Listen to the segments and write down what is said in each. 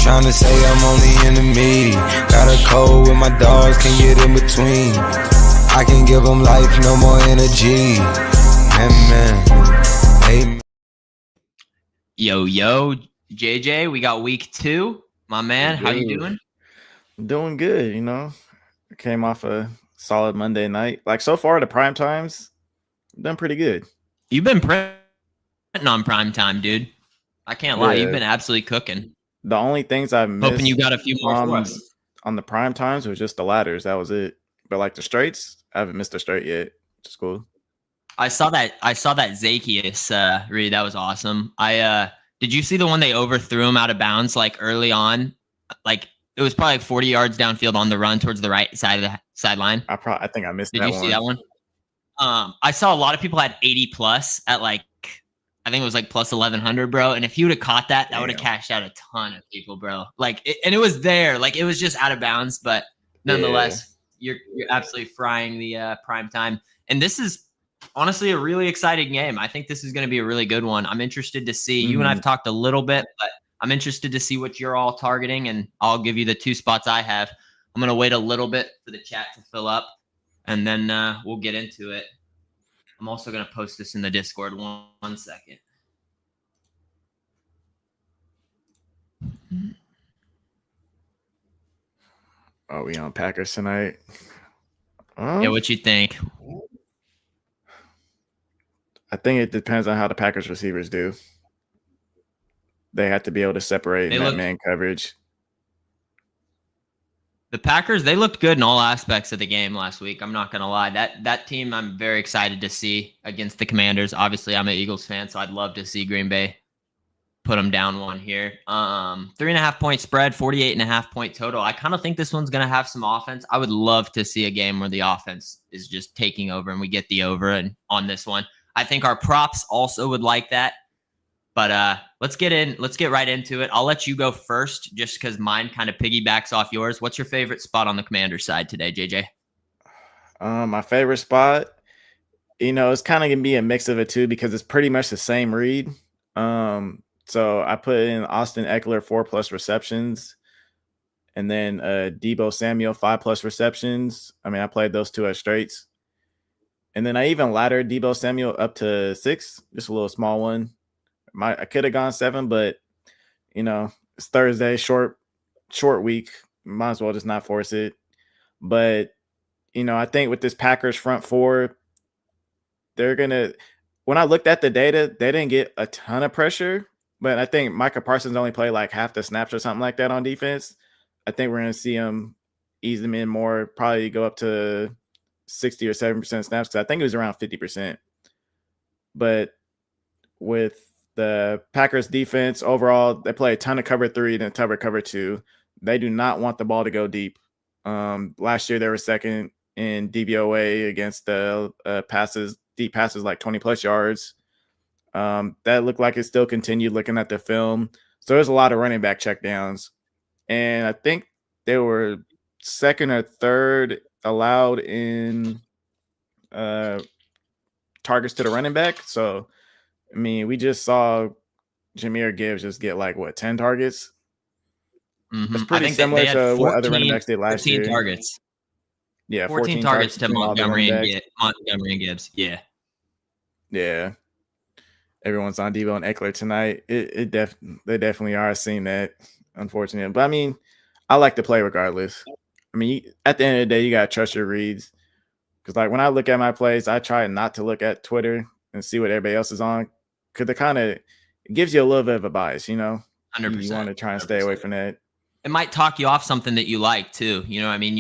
tryna say I'm only enemy. Got a cold with my dogs, can't get in between. I can give them life, no more energy. Amen. Yo, JJ, we got week 2. My man, how you doing? Doing good, you know. I came off a solid Monday night. Like, so far, the prime times, done pretty good. You've been printing on prime time, dude. I can't lie. You've been absolutely cooking. The only things I've missed hoping you got a few more for us on the prime times was just the ladders. That was it. But like the straights, I haven't missed a straight yet, which is cool. I saw that Zacchaeus read. That was awesome. Did you see the one they overthrew him out of bounds like early on? Like it was probably like 40 yards downfield on the run towards the right side of the sideline. I think I missed that one. Did you see that one? I saw a lot of people had 80 plus at like, I think it was like plus 1100, bro. And if he would have caught that, that would have cashed out a ton of people, bro. Like, and it was there. Like, it was just out of bounds, but nonetheless, you're absolutely frying the prime time. And this is honestly a really exciting game. I think this is going to be a really good one. I'm interested to see. You and I've talked a little bit, but I'm interested to see what you're all targeting, and I'll give you the 2 spots I have. I'm going to wait a little bit for the chat to fill up, and then we'll get into it. I'm also going to post this in the Discord. One second. Oh, we on Packers tonight? Yeah, what you think? I think it depends on how the Packers receivers do. They have to be able to separate in that man coverage. The Packers, they looked good in all aspects of the game last week. I'm not going to lie. That team I'm very excited to see against the Commanders. Obviously, I'm an Eagles fan, so I'd love to see Green Bay put them down one here. 3.5 point spread, 48.5 point total. I kind of think this one's going to have some offense. I would love to see a game where the offense is just taking over and we get the over and on this one. I think our props also would like that. But let's get right into it. I'll let you go first just because mine kind of piggybacks off yours. What's your favorite spot on the Commander side today, JJ? My favorite spot, it's kind of going to be a mix of it too because it's pretty much the same read. So I put in Austin Eckler 4+ receptions and then Deebo Samuel 5+ receptions. I mean, I played those 2 as straights. And then I even laddered Deebo Samuel up to 6, just a little small one. I could have gone 7, but it's Thursday, short week. Might as well just not force it. But I think with this Packers front 4, they're gonna. When I looked at the data, they didn't get a ton of pressure, but I think Micah Parsons only played like half the snaps or something like that on defense. I think we're gonna see him ease them in more, probably go up to 60 or 7% snaps because I think it was around 50%. But with the Packers defense overall, they play a ton of cover 3 and cover 2. They do not want the ball to go deep. Last year they were second in DVOA against the deep passes like 20+ yards. That looked like it still continued looking at the film. So there's a lot of running back checkdowns. And I think they were second or third allowed in targets to the running back. So I mean, we just saw Jahmyr Gibbs just get like 10 targets. It's pretty similar to what other running backs did last year. 14 targets. Yeah, 14 targets to Montgomery and Gibbs. Yeah. Yeah. Everyone's on Deebo and Eckler tonight. They definitely are seeing that, unfortunately. But I mean, I like to play regardless. I mean, at the end of the day, you gotta trust your reads. Because like when I look at my plays, I try not to look at Twitter and see what everybody else is on. Because it gives you a little bit of a bias, 100%. You want to try and stay away from that. It might talk you off something that you like too. You know what I mean?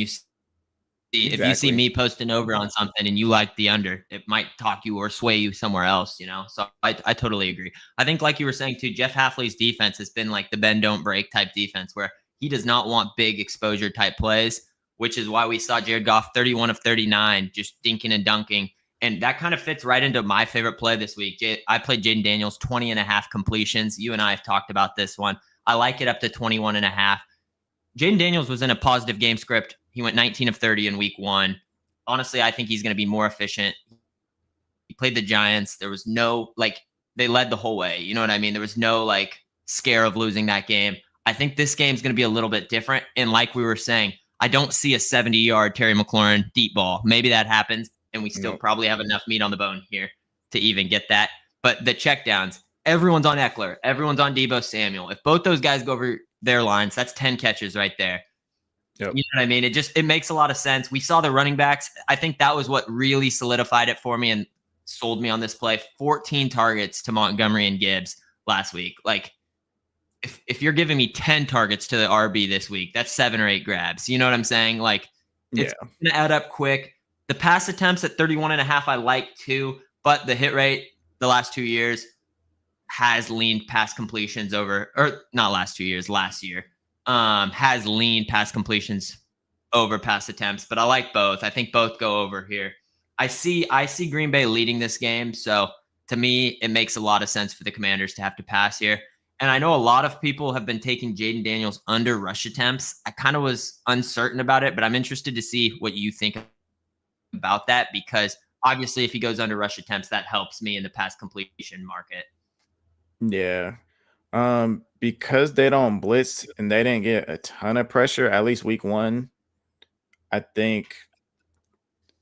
If you see me posting over on something and you like the under, it might talk you or sway you somewhere else, So I totally agree. I think like you were saying too, Jeff Hafley's defense has been like the bend don't break type defense where he does not want big exposure type plays, which is why we saw Jared Goff 31 of 39, just dinking and dunking. And that kind of fits right into my favorite play this week. I played Jaden Daniels 20.5 completions. You and I have talked about this one. I like it up to 21.5. Jaden Daniels was in a positive game script. He went 19 of 30 in week 1. Honestly, I think he's going to be more efficient. He played the Giants. There was no, they led the whole way. You know what I mean? There was no, scare of losing that game. I think this game's going to be a little bit different. And like we were saying, I don't see a 70-yard Terry McLaurin deep ball. Maybe that happens, and we still probably have enough meat on the bone here to even get that. But the checkdowns, everyone's on Eckler. Everyone's on Deebo Samuel. If both those guys go over their lines, that's 10 catches right there. Yep. You know what I mean? It makes a lot of sense. We saw the running backs. I think that was what really solidified it for me and sold me on this play. 14 targets to Montgomery and Gibbs last week. Like, if you're giving me 10 targets to the RB this week, that's 7 or 8 grabs. You know what I'm saying? Like, it's going to add up quick. The pass attempts at 31.5, I like too, but the hit rate the last 2 years has leaned pass completions over, or not last 2 years, last year, has leaned pass completions over pass attempts, but I like both. I think both go over here. I see Green Bay leading this game. So to me, it makes a lot of sense for the Commanders to have to pass here. And I know a lot of people have been taking Jaden Daniels under rush attempts. I kind of was uncertain about it, but I'm interested to see what you think about that, because obviously if he goes under rush attempts, that helps me in the pass completion market. Yeah. Because they don't blitz and they didn't get a ton of pressure, at least week 1, I think.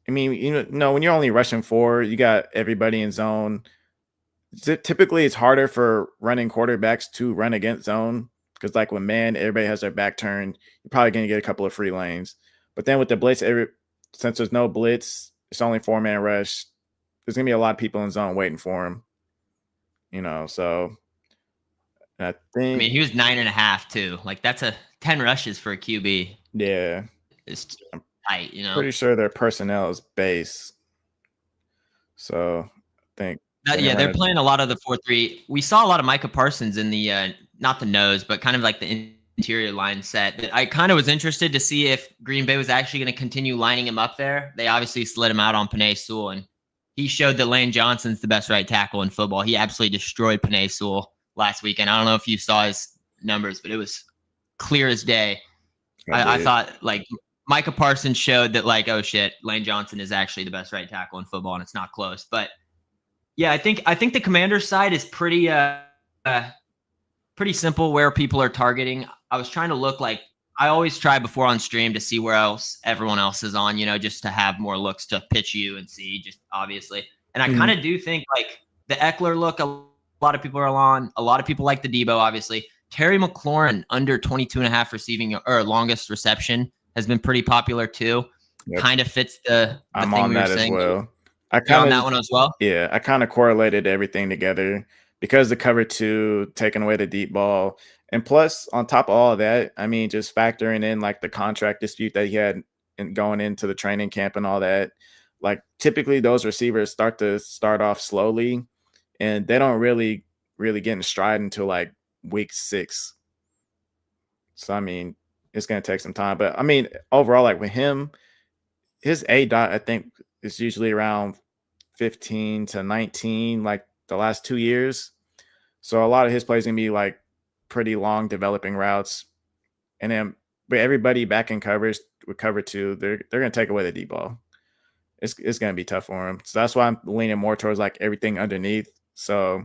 I mean, you know, when you're only rushing 4, you got everybody in zone. Typically, it's harder for running quarterbacks to run against zone because, like, when man, everybody has their back turned, you're probably going to get a couple of free lanes. But then with the blitz, since there's no blitz, it's only 4-man rush. There's going to be a lot of people in zone waiting for him. You know, so I think. I mean, he was 9.5 too. Like, that's 10 rushes for a QB. Yeah, it's tight. You know, pretty sure their personnel is base. So I think. They're playing a lot of the 4-3. We saw a lot of Micah Parsons in the not the nose, but kind of like the interior line set. I kind of was interested to see if Green Bay was actually going to continue lining him up there. They obviously slid him out on Penei Sewell, and he showed that Lane Johnson's the best right tackle in football. He absolutely destroyed Penei Sewell last weekend. I don't know if you saw his numbers, but it was clear as day. I thought, like, Micah Parsons showed that, like, oh shit, Lane Johnson is actually the best right tackle in football, and it's not close. But yeah, I think the Commanders side is pretty simple where people are targeting. I was trying to look, like, I always try before on stream to see where else everyone else is on, you know, just to have more looks to pitch you and see, just obviously. And I kind of do think, like, the Eckler look, a lot of people are on. A lot of people like the Deebo, obviously. Terry McLaurin under 22.5 receiving or longest reception has been pretty popular too. Yep. Kind of fits the I'm thing on we were that saying. as well. You're on that one as well? Yeah, I kind of correlated everything together because the cover 2 taking away the deep ball. And plus, on top of all of that, I mean, just factoring in, like, the contract dispute that he had going into the training camp and all that. Like, typically those receivers start off slowly, and they don't really get in stride until, like, week 6. So, I mean, it's going to take some time. But, I mean, overall, like, with him, his A dot, I think, is usually around 15 to 19, like the last 2 years. So a lot of his plays going to be, like, pretty long developing routes. And then but everybody back in coverage with cover 2, they're going to take away the deep ball. It's going to be tough for him. So that's why I'm leaning more towards, like, everything underneath. So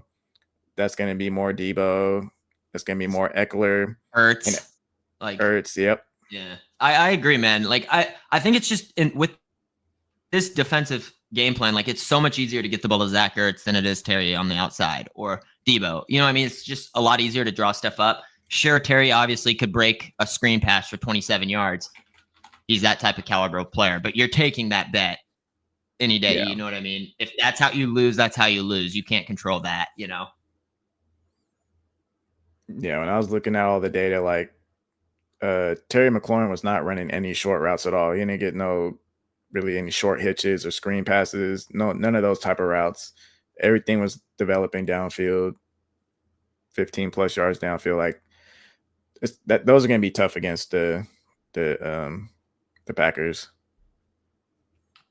that's going to be more Deebo. That's going to be more Eckler. Ertz. Yep. Yeah, I agree, man. Like, I think it's just with this defensive game plan, like, it's so much easier to get the ball to Zach Ertz than it is Terry on the outside or Deebo. You know what I mean? It's just a lot easier to draw stuff up. Sure, Terry obviously could break a screen pass for 27 yards. He's that type of caliber of player, but you're taking that bet any day. Yeah. You know what I mean? If that's how you lose, that's how you lose. You can't control that, you know? Yeah, when I was looking at all the data, like, Terry McLaurin was not running any short routes at all. He didn't get really any short hitches or screen passes. None of those type of routes. Everything was developing downfield, 15 plus yards downfield. Like, those are going to be tough against the Packers.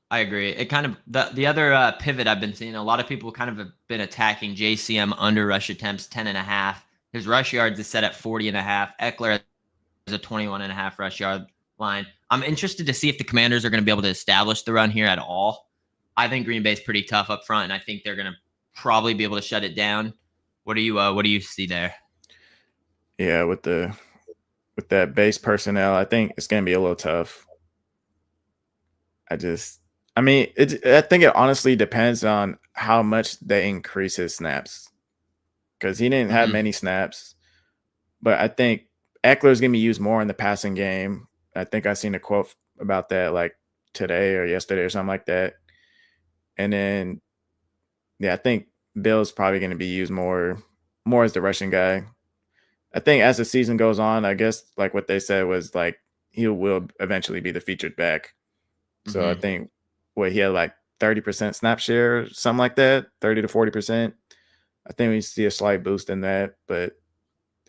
I agree. It kind of the other pivot I've been seeing, a lot of people kind of have been attacking JCM under rush attempts 10.5. His rush yards is set at 40.5. Eckler has a 21.5 rush yard line. I'm interested to see if the Commanders are going to be able to establish the run here at all. I think Green Bay's pretty tough up front, and I think they're going to probably be able to shut it down. What do you see there? Yeah, with the with that base personnel, I think it's going to be a little tough. I think it honestly depends on how much they increase his snaps, because he didn't have many snaps. But I think Eckler's going to be used more in the passing game. I think I seen a quote about that like today or yesterday or something like that. And then, yeah, I think Bill's probably going to be used more as the rushing guy. I think as the season goes on, I guess like what they said was like he will eventually be the featured back. So I think he had like 30% snap share, something like that, 30 to 40%. I think we see a slight boost in that, but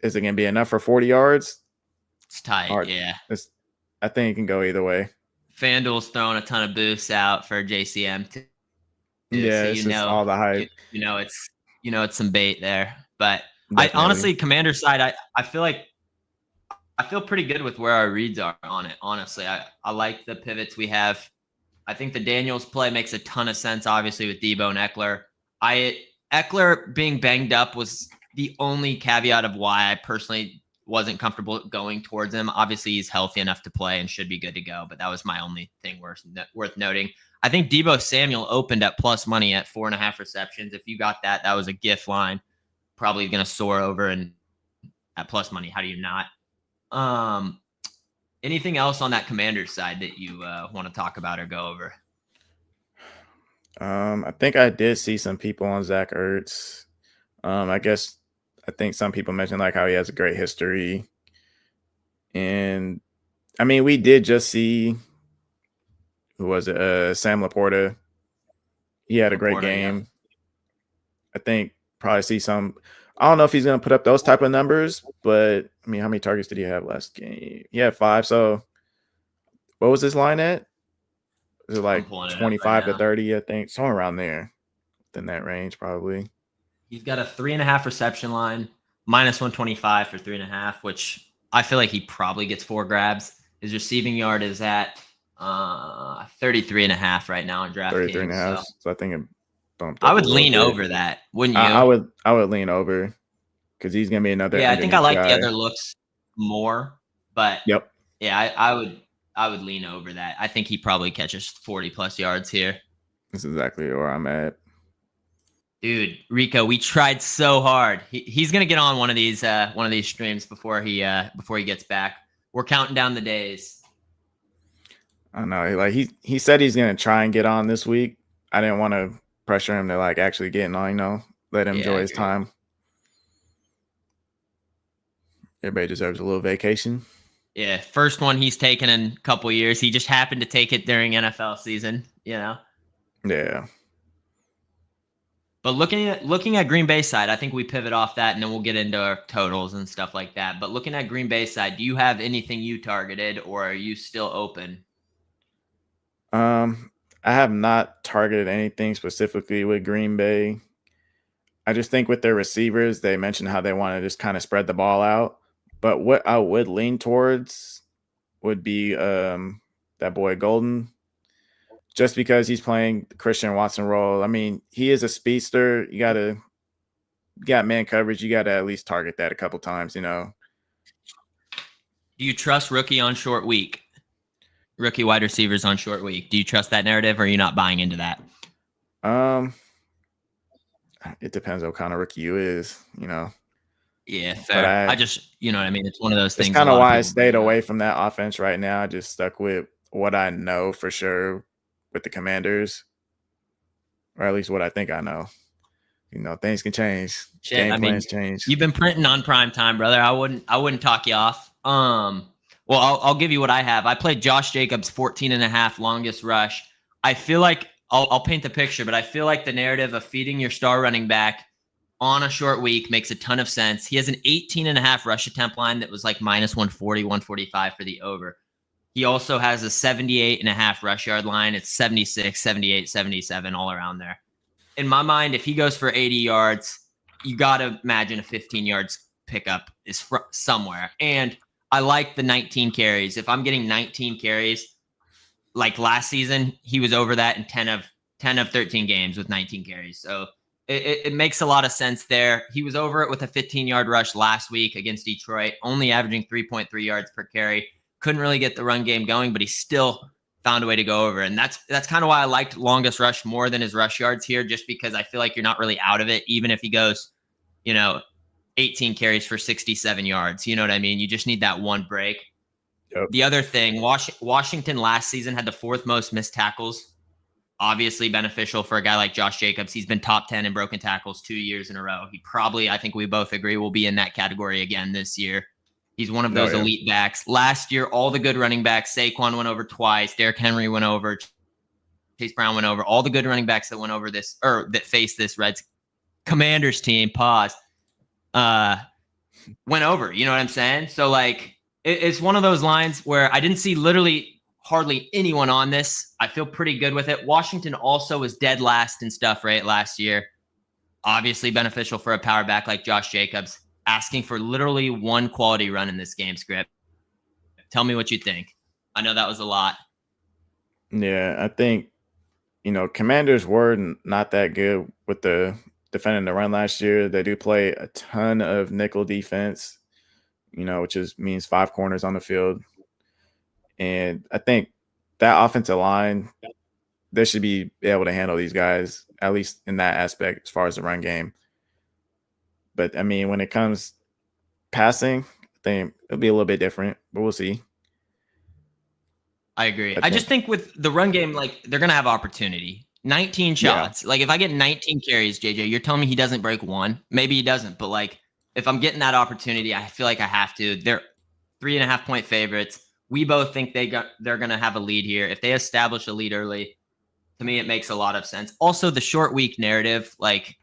is it going to be enough for 40 yards? It's tight, yeah. I think it can go either way. FanDuel's throwing a ton of boosts out for JCM too. Yeah, So it's just all the hype. It's some bait there. But Definitely. I honestly, Commander side, I feel pretty good with where our reads are on it. Honestly, I like the pivots we have. I think the Daniels play makes a ton of sense, obviously, with Debo and Eckler. Eckler being banged up was the only caveat of why I personally wasn't comfortable going towards him. Obviously, he's healthy enough to play and should be good to go, but that was my only thing worth noting. I think Debo Samuel opened at plus money at 4.5 receptions. If you got that, that was a gift line. Probably going to soar over and at plus money. How do you not? Anything else on that Commander side that you want to talk about or go over? I think I did see some people on Zach Ertz. I think some people mentioned like how he has a great history. And I mean, we did just see, who was it? Sam Laporta. He had a great game. Yeah. I think probably see some. I don't know if he's going to put up those type of numbers, but I mean, how many targets did he have last game? He had 5. So what was his line at? Was it like 25 to 30? I think somewhere around there, within that range, probably. He's got a 3.5 reception line, minus 125 for 3.5, which I feel like he probably gets 4 grabs. His receiving yard is at 33.5 right now in DraftKings. 33.5. So I think it bumped up. I would lean over that, wouldn't you? I would lean over because he's gonna be another. Yeah, I think I like the other looks more, but yep. Yeah, I would lean over that. I think he probably catches 40 plus yards here. That's exactly where I'm at. Dude, Rico, we tried so hard. He's gonna get on one of these streams before he gets back. We're counting down the days. I know. Like he said he's gonna try and get on this week. I didn't want to pressure him to like actually get on. Let him enjoy his time. Everybody deserves a little vacation. Yeah, first one he's taken in a couple years. He just happened to take it during NFL season. Yeah. But looking at Green Bay side, I think we pivot off that and then we'll get into our totals and stuff like that. But looking at Green Bay side, do you have anything you targeted or are you still open? I have not targeted anything specifically with Green Bay. I just think with their receivers, they mentioned how they want to just kind of spread the ball out. But what I would lean towards would be that boy Golden. Just because he's playing the Christian Watson role. I mean, he is a speedster. You got man coverage. You got to at least target that a couple times, Do you trust rookie on short week? Rookie wide receivers on short week. Do you trust that narrative or are you not buying into that? It depends what kind of rookie you is, Yeah, fair. I just, you know what I mean? It's one of those things. It's kind of why I stayed away from that offense right now. I just stuck with what I know for sure with the Commanders, or at least what I think I know. Things can change. Game plans change. You've been printing on prime time, brother. I wouldn't talk you off. Well, I'll give you what I have. I played Josh Jacobs 14.5 longest rush. I feel like I'll paint the picture, but I feel like the narrative of feeding your star running back on a short week makes a ton of sense. He has an 18.5 rush attempt line that was like minus 140, 145 for the over. He also has a 78.5 rush yard line. It's 76, 78, 77, all around there. In my mind, if he goes for 80 yards, you got to imagine a 15 yards pickup is somewhere. And I like the 19 carries. If I'm getting 19 carries, like last season, he was over that in 10 of 13 games with 19 carries. So it makes a lot of sense there. He was over it with a 15-yard rush last week against Detroit, only averaging 3.3 yards per carry. Couldn't really get the run game going, but he still found a way to go over. And that's kind of why I liked longest rush more than his rush yards here, just because I feel like you're not really out of it, even if he goes, 18 carries for 67 yards. You know what I mean? You just need that one break. Yep. The other thing, Washington last season had the 4th most missed tackles. Obviously beneficial for a guy like Josh Jacobs. He's been top 10 in broken tackles 2 years in a row. He probably, I think we both agree, will be in that category again this year. He's one of those elite backs. Last year, all the good running backs, Saquon went over twice, Derrick Henry went over, Chase Brown went over, all the good running backs that went over this, or that faced this Commanders team, went over. You know what I'm saying? So, like, it's one of those lines where I didn't see literally hardly anyone on this. I feel pretty good with it. Washington also was dead last in stuff rate last year. Obviously beneficial for a power back like Josh Jacobs, asking for literally one quality run in this game script. Tell me what you think. I know that was a lot. Yeah, I think, Commanders were not that good with the defending the run last year. They do play a ton of nickel defense, which means 5 corners on the field. And I think that offensive line, they should be able to handle these guys, at least in that aspect as far as the run game. But, I mean, when it comes passing, I think it'll be a little bit different, but we'll see. I agree. I just think with the run game, like, they're going to have opportunity. 19 shots. Yeah. Like, if I get 19 carries, JJ, you're telling me he doesn't break one? Maybe he doesn't. But, like, if I'm getting that opportunity, I feel like I have to. They're 3.5-point favorites. We both think they're going to have a lead here. If they establish a lead early, to me, it makes a lot of sense. Also, the short week narrative, like,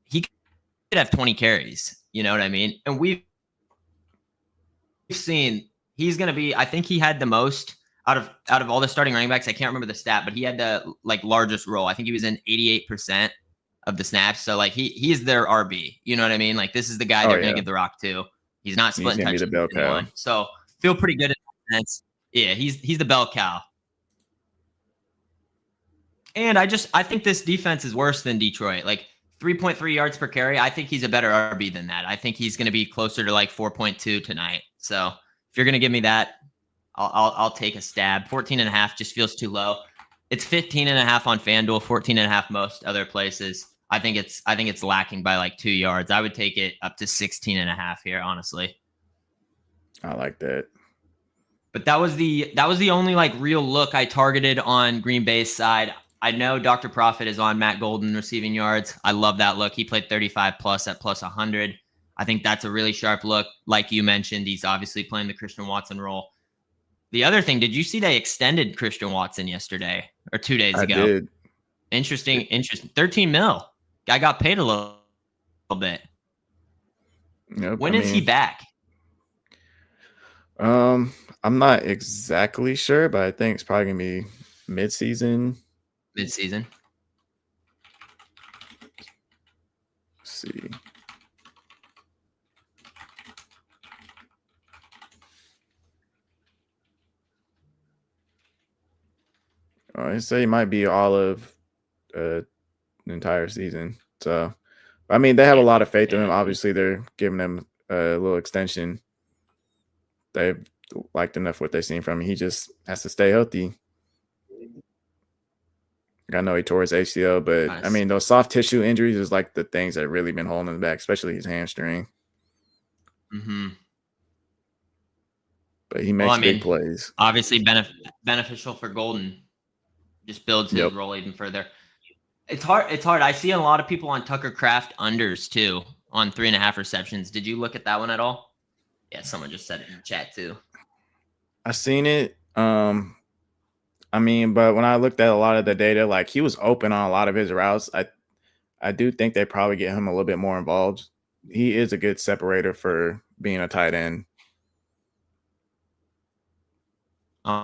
he could have 20 carries. You know what I mean? And we've seen he's going to be, I think he had the most out of all the starting running backs. I can't remember the stat, but he had the largest role. I think he was in 88% of the snaps. So like he's their RB. You know what I mean? Like this is the guy they're going to give the rock to. He's not splitting touches in one. So feel pretty good in that sense. Yeah, he's the bell cow. And I think this defense is worse than Detroit. Like 3.3 yards per carry. I think he's a better RB than that. I think he's going to be closer to like 4.2 tonight. So if you're going to give me that, I'll take a stab. 14.5 just feels too low. It's 15.5 on FanDuel, 14.5 most other places. I think it's lacking by like 2 yards. I would take it up to 16.5 here, honestly. I like that. But that was the only like real look I targeted on Green Bay's side. I know Dr. Profit is on Matt Golden receiving yards. I love that look. He played 35 plus at plus 100. I think that's a really sharp look. Like you mentioned, he's obviously playing the Christian Watson role. The other thing, did you see they extended Christian Watson yesterday or 2 days ago? I did. Interesting. 13 mil. Guy got paid a little bit. Yep, when is he back? I'm not exactly sure, but I think it's probably gonna be mid-season. Mid-season. Let's see. I say it might be all of the entire season. So, I mean, they have a lot of faith in him. Obviously, they're giving him a little extension. They've liked enough what they've seen from him. He just has to stay healthy. I know he tore his ACL, but nice. I mean, those soft tissue injuries is like the things that really been holding him back, especially his hamstring. Mm-hmm. But he makes big plays. Obviously, beneficial for Golden. Just builds his role even further. It's hard. I see a lot of people on Tucker Kraft unders too on 3.5 receptions. Did you look at that one at all? Yeah, someone just said it in the chat too. I seen it. I mean, but when I looked at a lot of the data, like he was open on a lot of his routes. I do think they probably get him a little bit more involved. He is a good separator for being a tight end.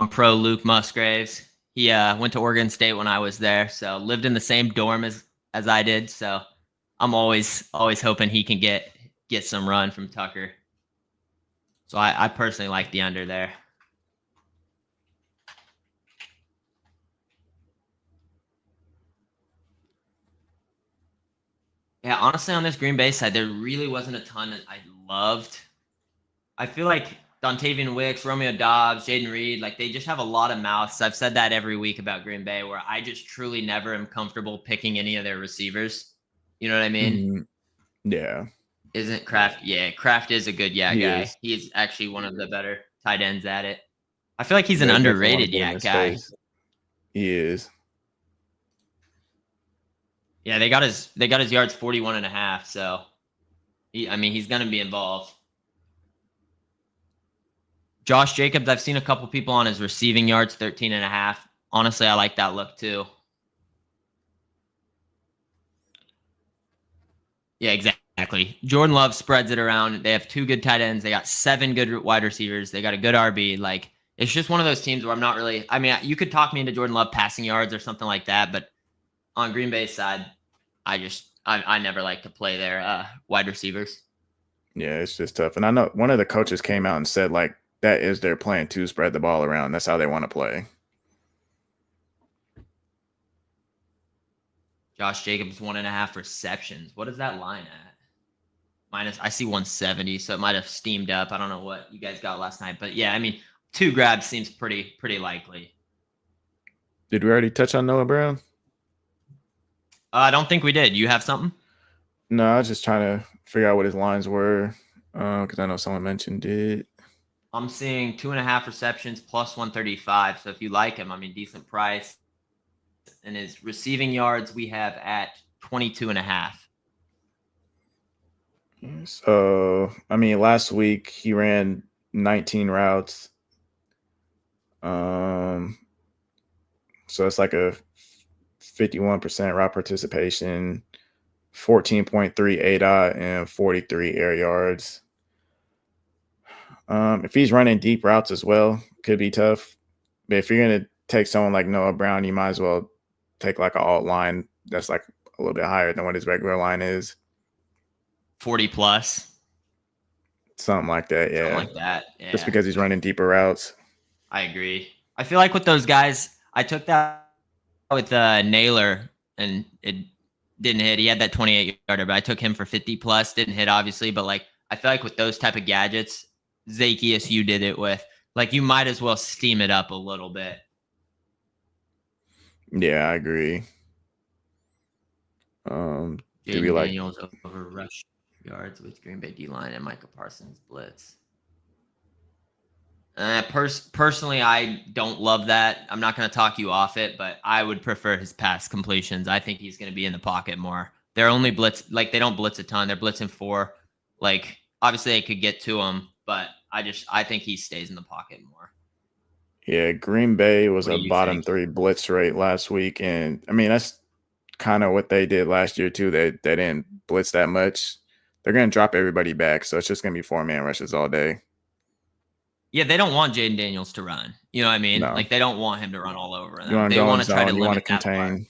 Pro Luke Musgraves. He went to Oregon State when I was there, so lived in the same dorm as I did. So I'm always hoping he can get some run from Tucker. So I personally like the under there. Yeah, honestly, on this Green Bay side, there really wasn't a ton that I loved. I feel like Dontavian Wicks, Romeo Dobbs, Jaden Reed, like they just have a lot of mouths. I've said that every week about Green Bay, where I just truly never am comfortable picking any of their receivers. You know what I mean? Mhm. Yeah, Isn't Kraft? Yeah, Kraft is a good he guy. is. He's actually one of the better tight ends at it. I feel like he's an They definitely want to underrated put him in guy. space. He is. Yeah, they got his yards 41.5. So he's gonna be involved. Josh Jacobs, I've seen a couple people on his receiving yards, 13.5. Honestly, I like that look too. Yeah, exactly. Jordan Love spreads it around. They have 2 good tight ends. They got 7 good wide receivers. They got a good RB. Like, it's just one of those teams where I'm not really. I mean, you could talk me into Jordan Love passing yards or something like that, but on Green Bay's side, I never like to play their wide receivers. Yeah, it's just tough. And I know one of the coaches came out and said like that is their plan to spread the ball around. That's how they want to play. Josh Jacobs 1.5 receptions. What is that line at? I see 170, so it might have steamed up. I don't know what you guys got last night, but yeah, I mean, 2 grabs seems pretty likely. Did we already touch on Noah Brown? I don't think we did. You have something? No, I was just trying to figure out what his lines were because I know someone mentioned it. I'm seeing 2.5 receptions plus 135. So if you like him, I mean, decent price. And his receiving yards we have at 22.5. So, I mean, last week he ran 19 routes. So it's like a 51% route participation, 14.3 ADOT, and 43 air yards. If he's running deep routes as well, could be tough. But if you're gonna take someone like Noah Brown, you might as well take like an alt line that's like a little bit higher than what his regular line is. 40 plus. Something like that, Something yeah. like that. Just Yeah, because he's running deeper routes. I agree. I feel like with those guys, I took that with Naylor and it didn't hit. He had that 28 yarder, but I took him for 50 plus. Didn't hit, obviously. But like, I feel like with those type of gadgets, Zacchaeus, you did it with. Like, you might as well steam it up a little bit. Yeah, I agree. Do we Jaden like Daniels over rush yards with Green Bay D line and Micah Parsons blitz. Personally, I don't love that. I'm not going to talk you off it, but I would prefer his pass completions. I think he's going to be in the pocket more. They're only blitz, like they don't blitz a ton. They're blitzing 4. Like, obviously they could get to him, but I think he stays in the pocket more. Yeah, Green Bay was What a do you bottom think? 3 blitz rate last week, and I mean that's kind of what they did last year too. They didn't blitz that much. They're gonna drop everybody back, so it's just gonna be 4-man rushes all day. Yeah, they don't want Jaden Daniels to run. You know what I mean? No, Like, they don't want him to run all over you them. want to They go in want to try to zone. You want to limit that part. contain.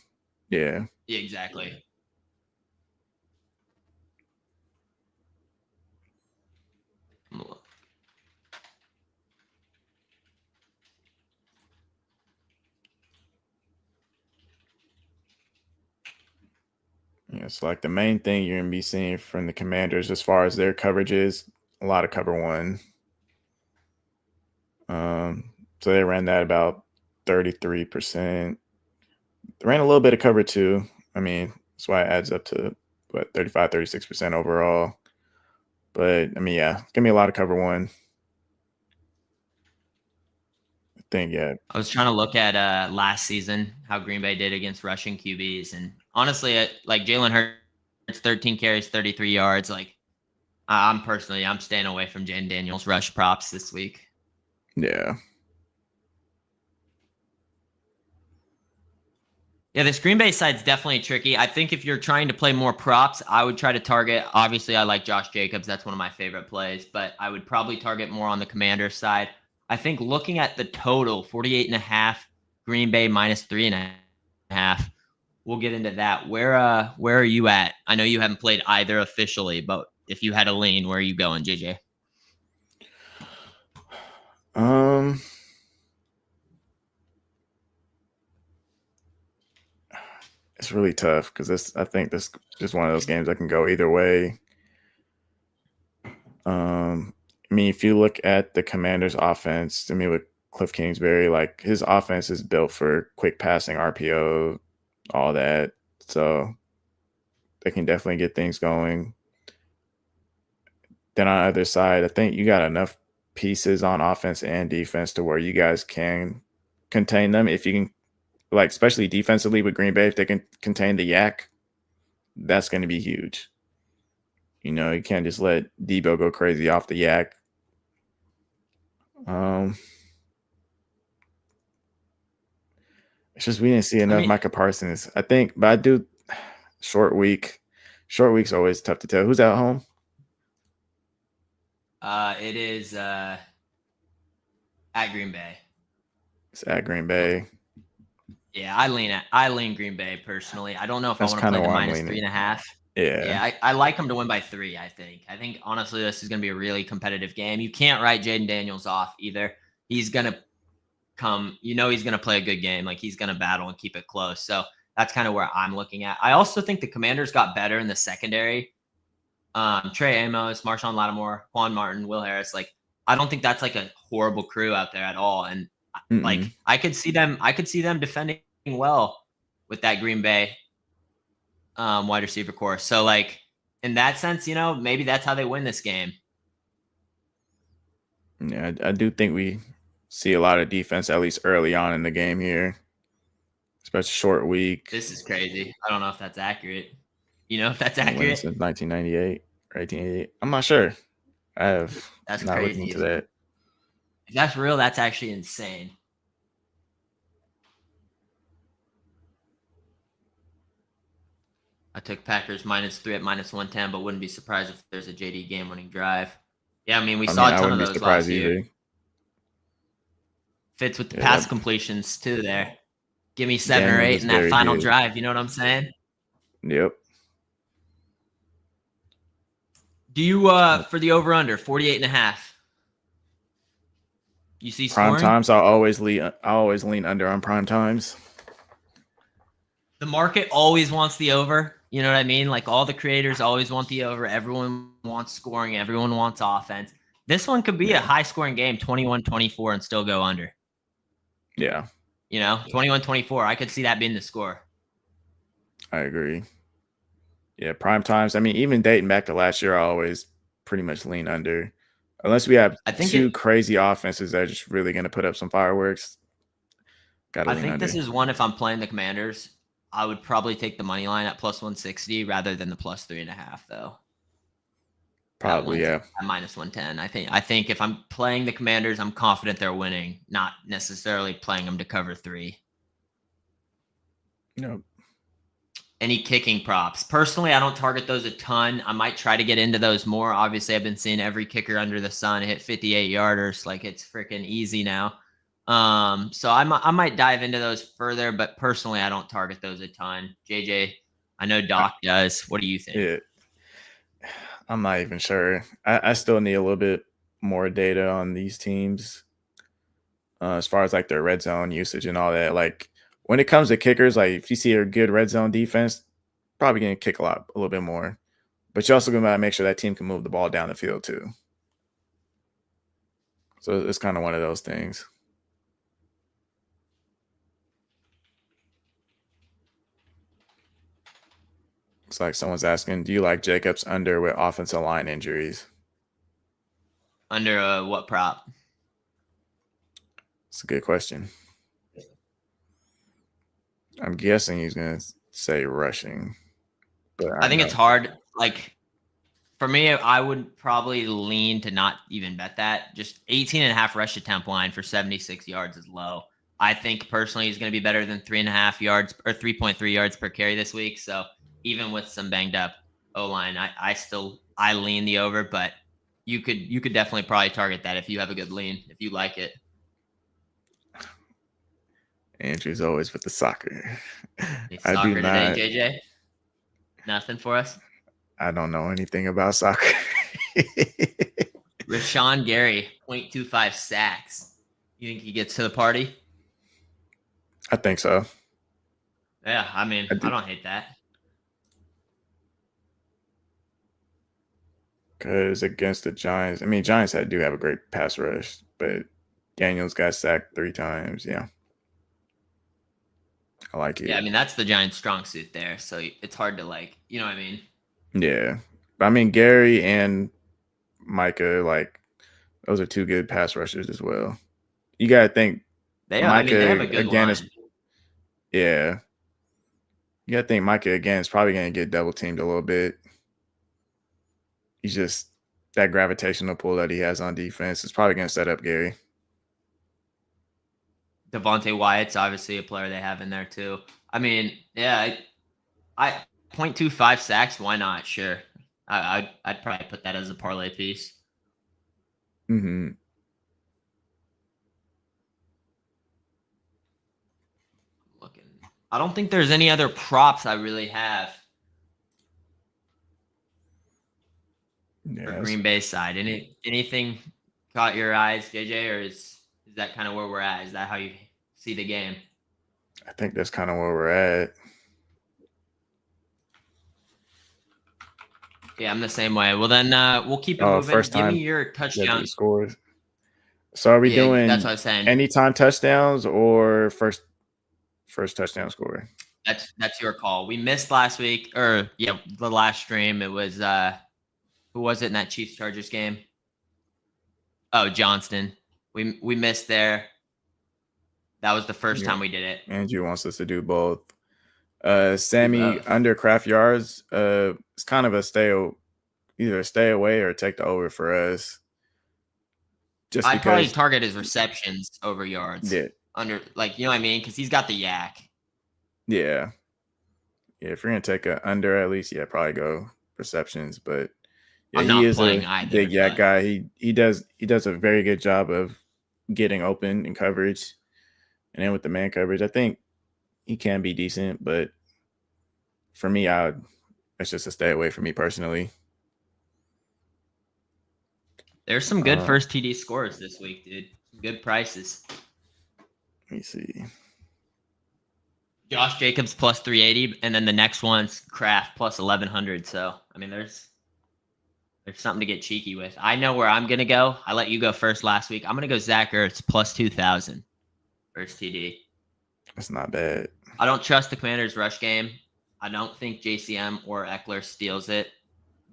Yeah, Yeah, exactly. yeah. It's like the main thing you're gonna be seeing from the Commanders as far as their coverage is a lot of cover 1. So they ran that about 33%. They ran a little bit of cover 2. I mean, that's why it adds up to what 35, 36% overall. But I mean, yeah, it's gonna be a lot of cover 1. I think, yeah. I was trying to look at last season how Green Bay did against rushing QBs, and honestly, like Jalen Hurts, 13 carries, 33 yards. Like, I'm staying away from Jaden Daniels rush props this week. Yeah. Yeah, this Green Bay side's definitely tricky. I think if you're trying to play more props, I would try to target. Obviously, I like Josh Jacobs. That's one of my favorite plays, but I would probably target more on the Commander side. I think looking at the total, 48.5, Green Bay minus 3.5. We'll get into that. Where are you at? I know you haven't played either officially, but if you had a lean, where are you going, JJ? It's really tough because I think this is one of those games that can go either way. I mean, if you look at the Commanders' offense, I mean, with Cliff Kingsbury, like his offense is built for quick passing, RPO, all that. So they can definitely get things going. Then on the other side, I think you got enough pieces on offense and defense to where you guys can contain them. If you can, like, especially defensively with Green Bay, if they can contain the yak, that's going to be huge. You know, you can't just let Debo go crazy off the yak. It's just we didn't see enough Micah Parsons, I think, but I do. Short week. Short week's always tough to tell. Who's at home? It is at Green Bay. It's at Green Bay. Yeah, I lean Green Bay personally. I don't know if I want to play the -3.5. Yeah, I like them to win by 3. I think honestly, this is going to be a really competitive game. You can't write Jaden Daniels off either. He's going to come. You know, he's going to play a good game. Like he's going to battle and keep it close. So that's kind of where I'm looking at. I also think the Commanders got better in the secondary. Trey Amos, Marshawn Lattimore, Quan Martin, Will Harris. Like, I don't think that's like a horrible crew out there at all. And like, I could see them defending well with that Green Bay wide receiver core. So like, in that sense, you know, maybe that's how they win this game. Yeah, I do think we see a lot of defense, at least early on in the game here. Especially short week. This is crazy. I don't know if that's accurate. You know if that's accurate? Since 1998 or 1888. I'm not sure. That's not crazy. Looking into that. If that's real, that's actually insane. I took Packers -3 at -110, but wouldn't be surprised if there's a JD game-winning drive. Yeah, I mean, we saw a ton of those last year. Fits with the pass completions too there. Give me 7 or 8 in that final drive. You know what I'm saying? Yep. Do you for the over/under 48.5? You see scoring? Prime times, I always lean under on prime times. The market always wants the over. You know what I mean? Like all the creators always want the over. Everyone wants scoring. Everyone wants offense. This one could be a high-scoring game, 21-24, and still go under. Yeah. You know, 21-24. I could see that being the score. I agree. Yeah, prime times. I mean, even dating back to last year, I always pretty much lean under. Unless we have two crazy offenses that are just really going to put up some fireworks. I think this is one, if I'm playing the Commanders, I would probably take the money line at +160 rather than the +3.5, though. Probably, yeah. At -110. I think if I'm playing the Commanders, I'm confident they're winning, not necessarily playing them to cover 3. Nope. Any kicking props? Personally, I don't target those a ton. I might try to get into those more. Obviously, I've been seeing every kicker under the sun hit 58-yarders. Like it's freaking easy now. So I might dive into those further, but personally, I don't target those a ton. JJ, I know Doc does. What do you think? Yeah. I'm not even sure. I still need a little bit more data on these teams as far as like their red zone usage and all that. Like when it comes to kickers, like if you see a good red zone defense, probably going to kick a little bit more. But you're also going to make sure that team can move the ball down the field too. So it's kind of one of those things. It's like someone's asking, do you like Jacobs under with offensive line injuries? Under what prop? It's a good question. I'm guessing he's going to say rushing. But I think it's hard. Like, for me, I would probably lean to not even bet that. Just 18.5 rush attempt line for 76 yards is low. I think personally he's going to be better than 3.5 yards or 3.3 yards per carry this week. So even with some banged up O-line, I lean the over, but you could definitely probably target that if you have a good lean, if you like it. Andrew's always with the soccer. It's soccer today, JJ? Nothing for us? I don't know anything about soccer. Rashawn Gary, 0.25 sacks. You think he gets to the party? I think so. Yeah, I mean, I don't hate that. Because against the Giants, I mean, Giants do have a great pass rush, but Daniels got sacked 3 times. Yeah. I like it. Yeah, I mean, that's the Giants' strong suit there. So it's hard to like, you know what I mean? Yeah. But I mean, Gary and Micah, like, those are 2 good pass rushers as well. You got to think They have a Micah good again line. is, yeah. You got to think Micah again is probably going to get double teamed a little bit. He's just that gravitational pull that he has on defense is probably going to set up Gary. Devontae Wyatt's obviously a player they have in there too. I mean, yeah, I 0.25 sacks. Why not? Sure. I'd probably put that as a parlay piece. Mm-hmm. Looking, I don't think there's any other props I really have for Green Bay side. Anything caught your eyes, JJ, or is that kind of where we're at? Is that how you see the game? I think that's kind of where we're at. Yeah, I'm the same way. Well, then we'll keep it moving. First Give time me your touchdown scores. So are we doing that's what I was saying. anytime touchdowns or first touchdown score? That's your call. We missed last week, or yeah, the last stream. It was who was it in that Chiefs Chargers game? Oh, Johnston. We missed there. That was the first time we did it. Andrew wants us to do both. Sammy under craft yards. It's kind of either stay away or take the over for us. Just I'd probably target his receptions over yards. Yeah. Under, like, you know what I mean? Because he's got the yak. Yeah. Yeah, if you're gonna take a under, at least probably go receptions. But yeah, he is a big yak guy. He does a very good job of getting open in coverage, and then with the man coverage, I think he can be decent. But for me, it's just a stay away for me personally. There's some good first TD scores this week, dude. Some good prices. Let me see. Josh Jacobs plus 380, and then the next one's Kraft plus 1100. So, I mean, there's something to get cheeky with. I know where I'm going to go. I let you go first last week. I'm going to go Zach Ertz plus 2,000 first TD. That's not bad. I don't trust the Commanders' rush game. I don't think JCM or Eckler steals it.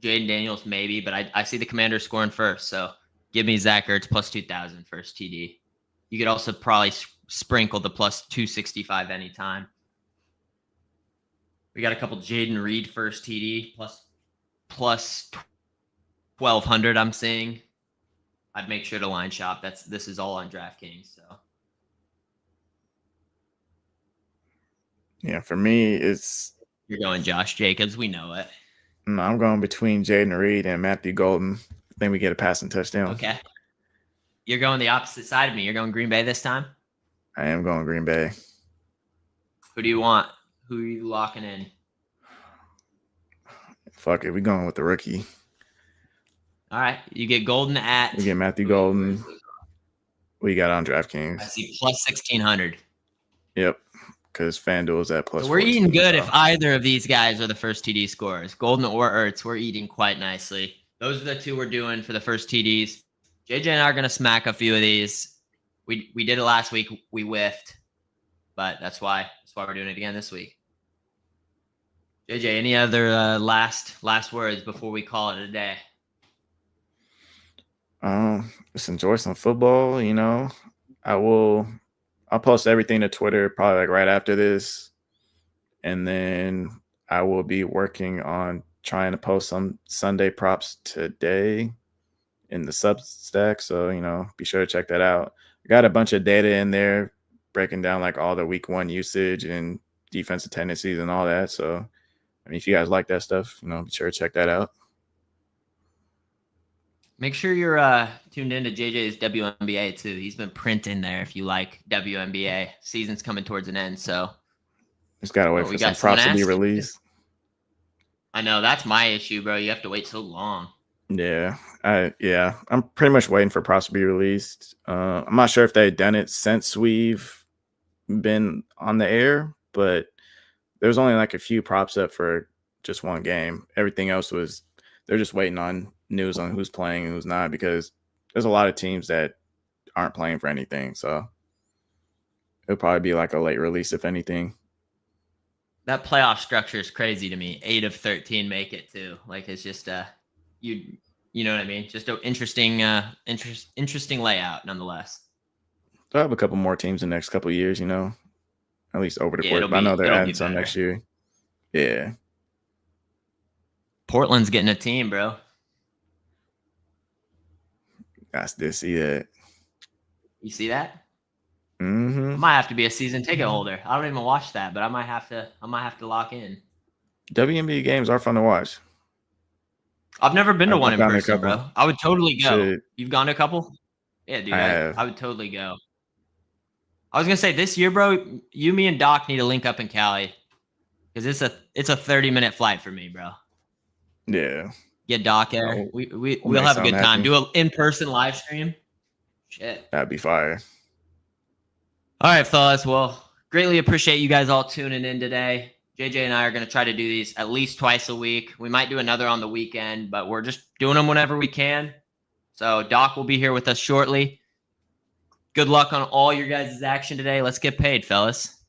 Jaden Daniels maybe, but I see the Commanders scoring first. So give me Zach Ertz plus 2,000 first TD. You could also probably sprinkle the plus 265 anytime. We got a couple Jaden Reed first TD plus 1,200. I'm seeing. I'd make sure to line shop. This is all on DraftKings. So yeah, for me, you're going Josh Jacobs. We know it. No, I'm going between Jaden Reed and Matthew Golden. I think we get a passing touchdown. Okay. You're going the opposite side of me. You're going Green Bay this time? I am going Green Bay. Who do you want? Who are you locking in? Fuck it. We're going with the rookie. All right. You get Golden at. We get Matthew Golden. What you got on DraftKings? I see plus 1,600. Yep. Because FanDuel's at plus. So we're eating good if either of these guys are the first TD scorers. Golden or Ertz, we're eating quite nicely. Those are the two we're doing for the first TDs. JJ and I are going to smack a few of these. We did it last week. We whiffed. But that's why we're doing it again this week. JJ, any other last words before we call it a day? Just enjoy some football, you know. I'll post everything to Twitter probably like right after this. And then I will be working on trying to post some Sunday props today in the Substack. So, you know, be sure to check that out. I got a bunch of data in there breaking down like all the week 1 usage and defensive tendencies and all that. So, I mean, if you guys like that stuff, you know, be sure to check that out. Make sure you're tuned into JJ's WNBA too. He's been printing there if you like WNBA. Season's coming towards an end, so just gotta wait for some props to be released. I know that's my issue, bro. You have to wait so long. Yeah, I'm pretty much waiting for props to be released. I'm not sure if they've done it since we've been on the air, but there was only like a few props up for just one game. Everything else was they're just waiting on news on who's playing and who's not, because there's a lot of teams that aren't playing for anything. So it'll probably be like a late release, if anything. That playoff structure is crazy to me. 8 of 13 make it too. Like, it's just you know what I mean? Just an interesting layout nonetheless. They'll have a couple more teams in the next couple of years, you know, at least over the course. But I know they're adding some next year. Yeah. Portland's getting a team, bro. I still see that. You see that? Mm-hmm. I might have to be a season ticket holder. I don't even watch that, but I might have to lock in. WNBA games are fun to watch. I've never been to one in person, bro. I would totally go. You've gone to a couple? Yeah, dude. I would totally go. I was gonna say this year, bro, you, me, and Doc need to link up in Cali. Because it's a 30-minute flight for me, bro. Yeah. Get Doc there. We'll have a good time. Do an in-person live stream. Shit. That'd be fire. All right, fellas. Well, greatly appreciate you guys all tuning in today. JJ and I are going to try to do these at least twice a week. We might do another on the weekend, but we're just doing them whenever we can. So Doc will be here with us shortly. Good luck on all your guys' action today. Let's get paid, fellas.